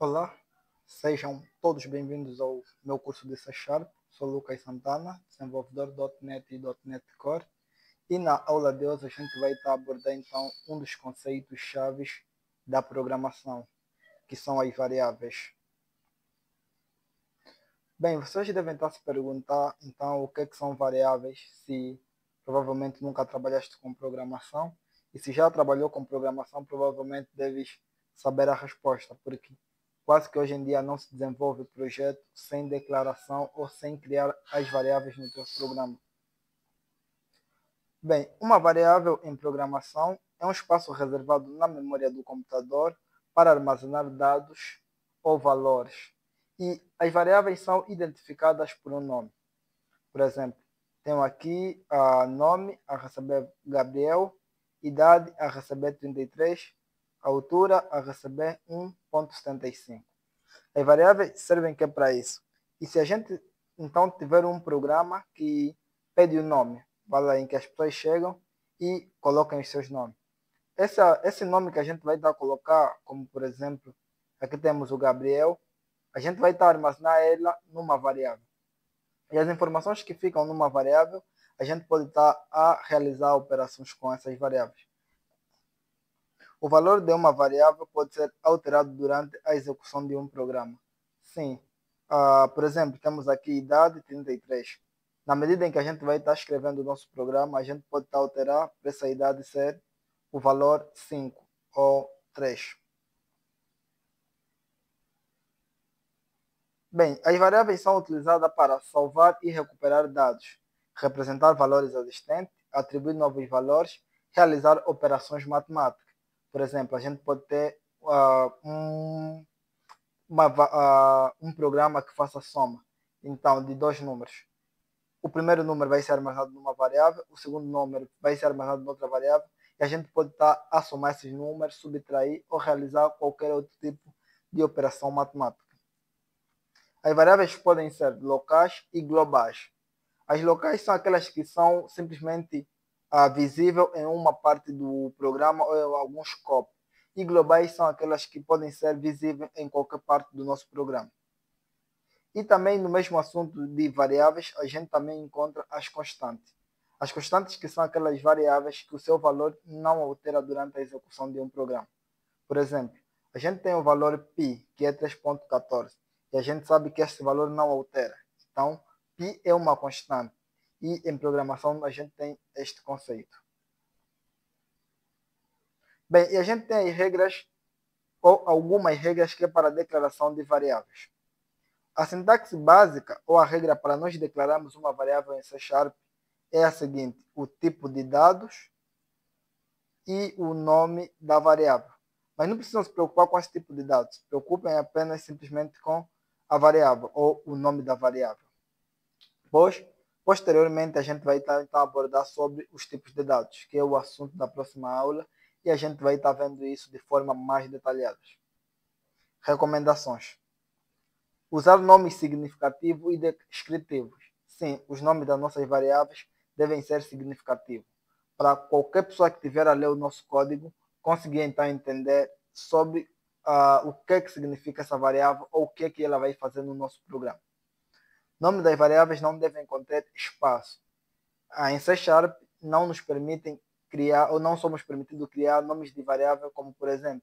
Olá, sejam todos bem-vindos ao meu curso de C Sharp. Sou Lucas Santana, desenvolvedor .NET e .NET Core. E na aula de hoje a gente vai estar abordando então um dos conceitos chaves da programação, que são as variáveis. Bem, vocês devem estar se perguntar então o que são variáveis, se provavelmente nunca trabalhaste com programação. E se já trabalhou com programação, provavelmente deves saber a resposta, porque quase que hoje em dia não se desenvolve projeto sem declaração ou sem criar as variáveis no teu programa. Bem, uma variável em programação é um espaço reservado na memória do computador para armazenar dados ou valores. E as variáveis são identificadas por um nome. Por exemplo, tenho aqui nome a receber Gabriel, idade a receber 33, altura a receber 1,75. As variáveis servem que para isso. E se a gente então tiver um programa que pede o nome, vai lá em que as pessoas chegam e colocam os seus nomes. Esse nome que a gente vai estar a colocar, como por exemplo, aqui temos o Gabriel, a gente vai estar a armazenar ela numa variável. E as informações que ficam numa variável, a gente pode estar a realizar operações com essas variáveis. O valor de uma variável pode ser alterado durante a execução de um programa. Sim. Por exemplo, temos aqui idade 33. Na medida em que a gente vai estar escrevendo o nosso programa, a gente pode estar a alterar para essa idade ser o valor 5 ou 3. Bem, as variáveis são utilizadas para salvar e recuperar dados, representar valores existentes, atribuir novos valores, realizar operações matemáticas. Por exemplo, a gente pode ter um programa que faça soma, então, de dois números. O primeiro número vai ser armazenado numa variável, o segundo número vai ser armazenado em outra variável, e a gente pode estar a somar esses números, subtrair ou realizar qualquer outro tipo de operação matemática. As variáveis podem ser locais e globais. As locais são aquelas que são simplesmente visíveis em uma parte do programa ou em algum escopo. E globais são aquelas que podem ser visíveis em qualquer parte do nosso programa. E também no mesmo assunto de variáveis, a gente também encontra as constantes. As constantes que são aquelas variáveis que o seu valor não altera durante a execução de um programa. Por exemplo, a gente tem o valor π, que é 3,14, e a gente sabe que esse valor não altera. Então, π é uma constante. E em programação a gente tem este conceito. Bem, e a gente tem as regras, ou algumas regras que é para a declaração de variáveis. A sintaxe básica, ou a regra para nós declararmos uma variável em C Sharp, é a seguinte: o tipo de dados e o nome da variável. Mas não precisam se preocupar com esse tipo de dados. Se preocupem apenas simplesmente com a variável ou o nome da variável. Pois, posteriormente, a gente vai estar então a abordar sobre os tipos de dados, que é o assunto da próxima aula, e a gente vai estar vendo isso de forma mais detalhada. Recomendações. Usar nomes significativos e descritivos. Sim, os nomes das nossas variáveis devem ser significativos, para qualquer pessoa que estiver a ler o nosso código conseguir então entender sobre o que significa essa variável ou o que ela vai fazer no nosso programa. Nomes das variáveis não devem conter espaço. Em C Sharp não nos permitem criar, ou não somos permitidos criar nomes de variável como, por exemplo,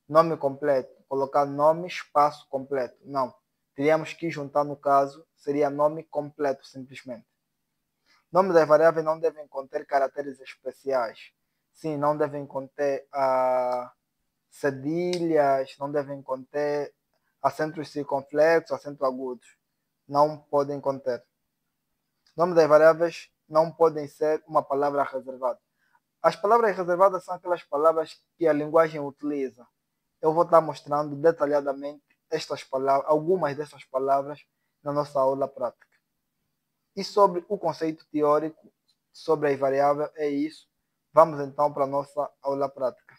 nome completo, colocar nome espaço completo. Não. Teríamos que juntar, no caso, seria nome completo simplesmente. Nomes das variáveis não devem conter caracteres especiais. Sim, não devem conter cedilhas, não devem conter acentos circunflexos, acentos agudos. Não podem conter. Nomes das variáveis não podem ser uma palavra reservada. As palavras reservadas são aquelas palavras que a linguagem utiliza. Eu vou estar mostrando detalhadamente estas palavras, algumas dessas palavras na nossa aula prática. E sobre o conceito teórico sobre as variáveis é isso. Vamos então para a nossa aula prática.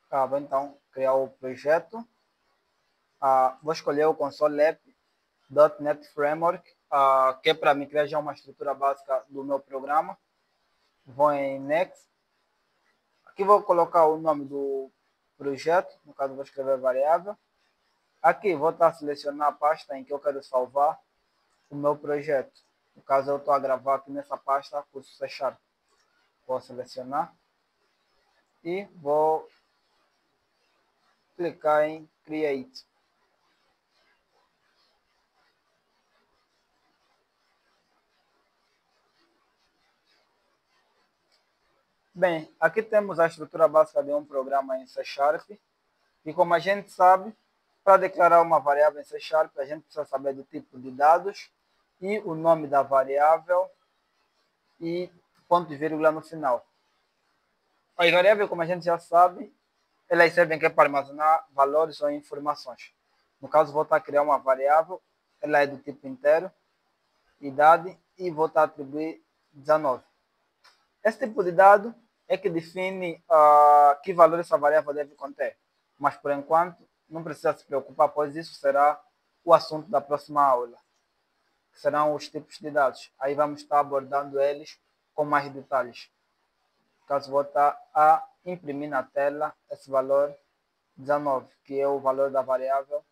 Vou então criar o projeto. Vou escolher o console app.NET Framework, que é para me criar já uma estrutura básica do meu programa. Vou em Next. Aqui vou colocar o nome do projeto, no caso vou escrever variável. Aqui vou estar a selecionar a pasta em que eu quero salvar o meu projeto. No caso, eu estou a gravar aqui nessa pasta, curso C Sharp. Vou selecionar e vou clicar em Create. Bem, aqui temos a estrutura básica de um programa em C Sharp. E como a gente sabe, para declarar uma variável em C Sharp, a gente precisa saber do tipo de dados e o nome da variável e ponto e vírgula no final. As variáveis, como a gente já sabe, elas servem aqui para armazenar valores ou informações. No caso, vou estar a criar uma variável, ela é do tipo inteiro, idade, e vou estar a atribuir 19. Esse tipo de dado é que define que valor essa variável deve conter. Mas, por enquanto, não precisa se preocupar, pois isso será o assunto da próxima aula, que serão os tipos de dados. Aí vamos estar abordando eles com mais detalhes. Caso vou estar a imprimir na tela esse valor 19, que é o valor da variável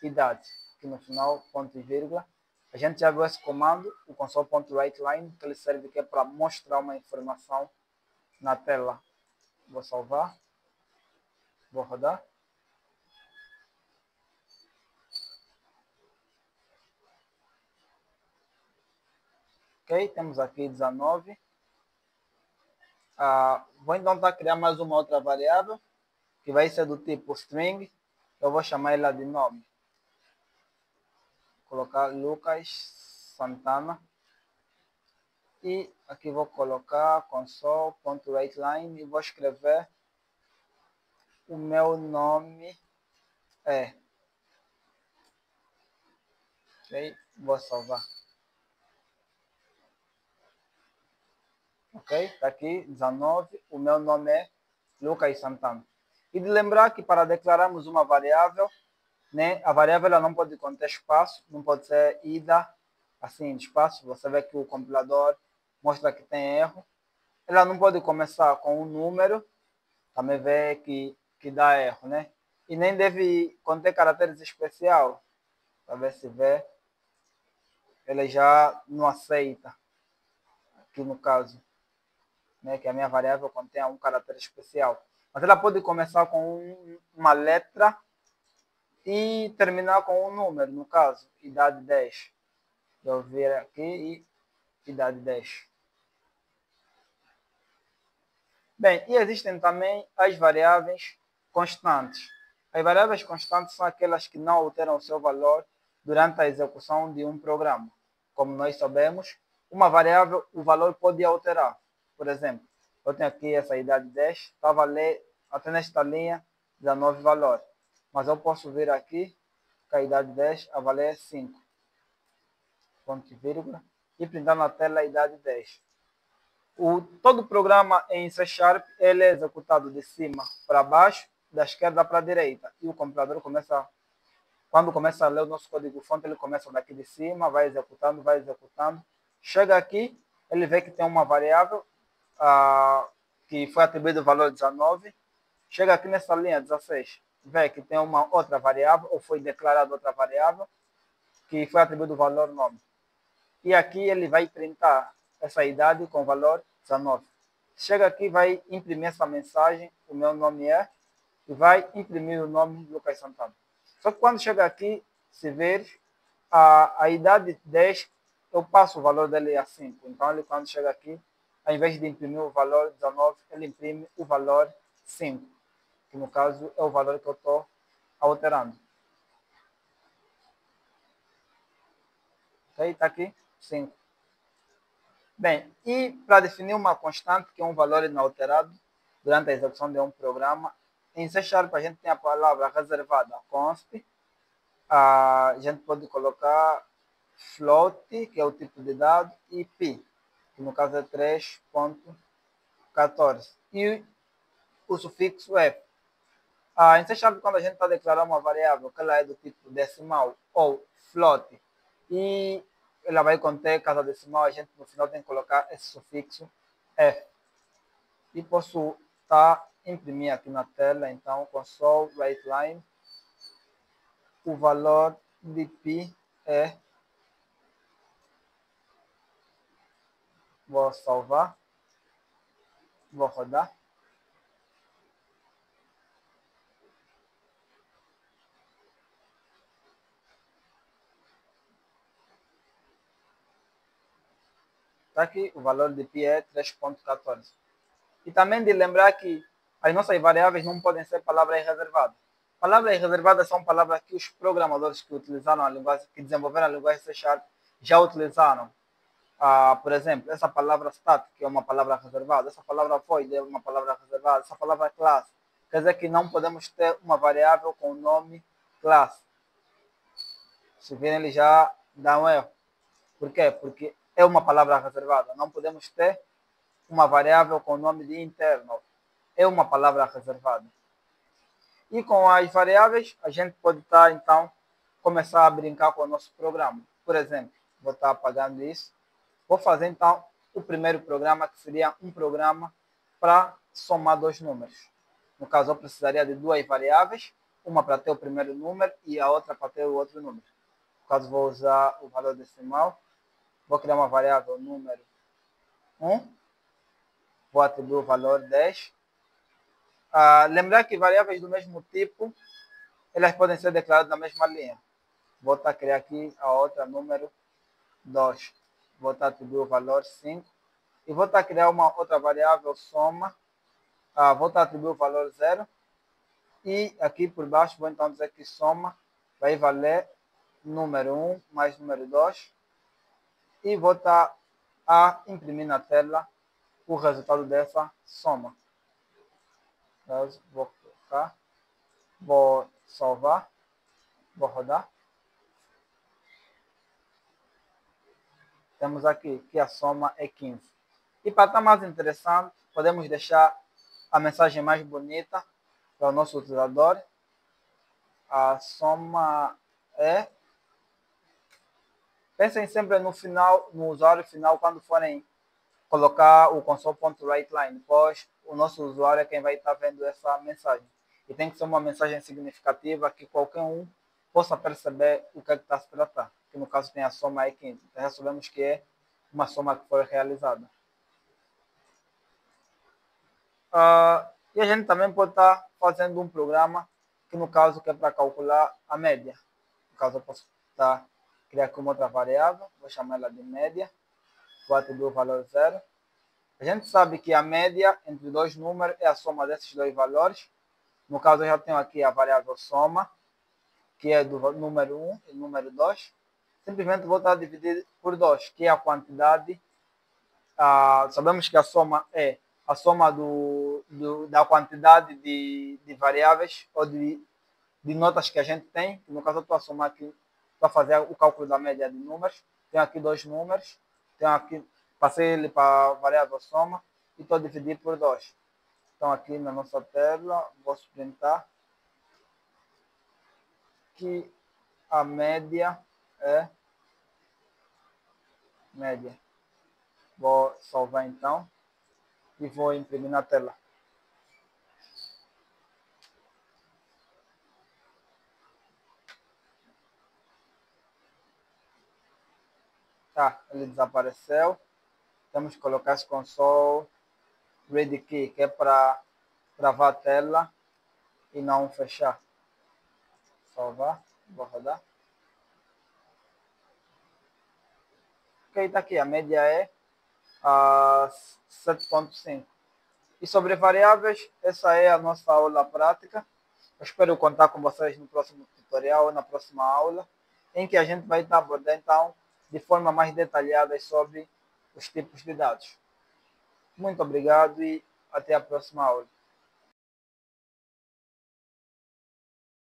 idade, que no final, ponto e vírgula. A gente já viu esse comando, o console.writeLine, que ele serve aqui para mostrar uma informação na tela. Vou salvar, vou rodar. Ok, temos aqui 19. Vou então estar a criar mais uma outra variável, que vai ser do tipo string. Eu vou chamar ela de nome. Vou colocar Lucas Santana. E aqui vou colocar console.writeLine e vou escrever o meu nome é. Ok, vou salvar. Ok, está aqui 19. O meu nome é Lucas Santana. E de lembrar que para declararmos uma variável, né, a variável ela não pode conter espaço, não pode ser ida assim de espaço. Você vê que o compilador mostra que tem erro. Ela não pode começar com um número, também vê que dá erro, né? E nem deve conter caracteres especial, para ver se vê. Ela já não aceita, aqui no caso, né, que a minha variável contém um caráter especial. Mas ela pode começar com uma letra e terminar com um número, no caso, idade 10. Eu vir aqui e idade 10. Bem, e existem também as variáveis constantes. As variáveis constantes são aquelas que não alteram o seu valor durante a execução de um programa. Como nós sabemos, uma variável, o valor pode alterar. Por exemplo, eu tenho aqui essa idade 10, está a valer até nesta linha 19 valor. Mas eu posso vir aqui com a idade 10 a valer 5. Ponto e vírgula. E printar na tela a idade 10. Todo programa em C Sharp ele é executado de cima para baixo, da esquerda para a direita. E o compilador quando começa a ler o nosso código-fonte, ele começa daqui de cima, vai executando, vai executando. Chega aqui, ele vê que tem uma variável que foi atribuído o valor 19. Chega aqui nessa linha 16, vê que tem uma outra variável, ou foi declarada outra variável, que foi atribuído o valor nome. E aqui ele vai printar essa idade com o valor 19. Chega aqui, vai imprimir essa mensagem, o meu nome é, e vai imprimir o nome Lucas Santana. Só que quando chega aqui, se ver, a idade 10, eu passo o valor dele a 5. Então, ele quando chega aqui, ao invés de imprimir o valor 19, ele imprime o valor 5, que no caso é o valor que eu estou alterando. Ok? Está aqui, 5. Bem, e para definir uma constante, que é um valor inalterado, durante a execução de um programa, em C Sharp a gente tem a palavra reservada, const. A gente pode colocar float, que é o tipo de dado, e pi, que no caso é 3.14. E o sufixo f. Em C Sharp, quando a gente está declarando uma variável que ela é do tipo decimal ou float, e ela vai conter casa decimal, a gente no final tem que colocar esse sufixo f. E posso imprimir aqui na tela, então, console, writeLine. o valor de π é, vou salvar, vou rodar. Está aqui, o valor de π é 3,14. E também de lembrar que as nossas variáveis não podem ser palavras reservadas. Palavras reservadas são palavras que os programadores que utilizaram a linguagem, que desenvolveram a linguagem C# já utilizaram. Por exemplo, essa palavra static é uma palavra reservada, essa palavra void é uma palavra reservada, essa palavra class quer dizer que não podemos ter uma variável com o nome class. Se virem, ele já dá um erro. Por quê? Porque é uma palavra reservada. Não podemos ter uma variável com o nome de internal. É uma palavra reservada. E com as variáveis, a gente pode estar, então, começar a brincar com o nosso programa. Por exemplo, vou estar apagando isso. Vou fazer, então, o primeiro programa, que seria um programa para somar dois números. No caso, eu precisaria de duas variáveis, uma para ter o primeiro número e a outra para ter o outro número. No caso, vou usar o valor decimal. Vou criar uma variável número 1. Vou atribuir o valor 10. Lembrar que variáveis do mesmo tipo, elas podem ser declaradas na mesma linha. Vou criar aqui a outra número 2. Vou atribuir o valor 5. E vou criar uma outra variável soma. Vou atribuir o valor 0. E aqui por baixo vou então dizer que soma vai valer número 1 mais número 2. E vou a imprimir na tela o resultado dessa soma. Vou colocar, vou salvar, vou rodar. Temos aqui que a soma é 15. E para estar mais interessante, podemos deixar a mensagem mais bonita para o nosso utilizador. A soma é... Pensem sempre no final, no usuário final, quando forem colocar o console.writeLine, pois o nosso usuário é quem vai estar vendo essa mensagem. E tem que ser uma mensagem significativa que qualquer um possa perceber o que está a se tratar. Que no caso tem a soma é 15. Então já sabemos que é uma soma que foi realizada. E a gente também pode estar fazendo um programa que no caso que é para calcular a média. No caso eu posso criar aqui uma outra variável, vou chamar ela de média, vou atribuir o valor 0. A gente sabe que a média entre dois números é a soma desses dois valores. No caso eu já tenho aqui a variável soma, que é do número 1 e número 2. Simplesmente vou dividir por 2, que é a quantidade. Sabemos que a soma é a soma da quantidade de variáveis ou de notas que a gente tem. No caso, eu estou a somar aqui para fazer o cálculo da média de números. Tenho aqui dois números. Tenho aqui, passei ele para a variável soma e estou a dividir por 2. Então, aqui na nossa tela, vou printar que a média é média. Vou salvar então e vou imprimir na tela. Ele desapareceu. Temos que colocar esse console ready key, que é para travar a tela e não fechar. Salvar, vou rodar. Ok, está aqui, a média é 7,5. E sobre variáveis, essa é a nossa aula prática. Eu espero contar com vocês no próximo tutorial ou na próxima aula, em que a gente vai estar abordando então de forma mais detalhada sobre os tipos de dados. Muito obrigado e até a próxima aula.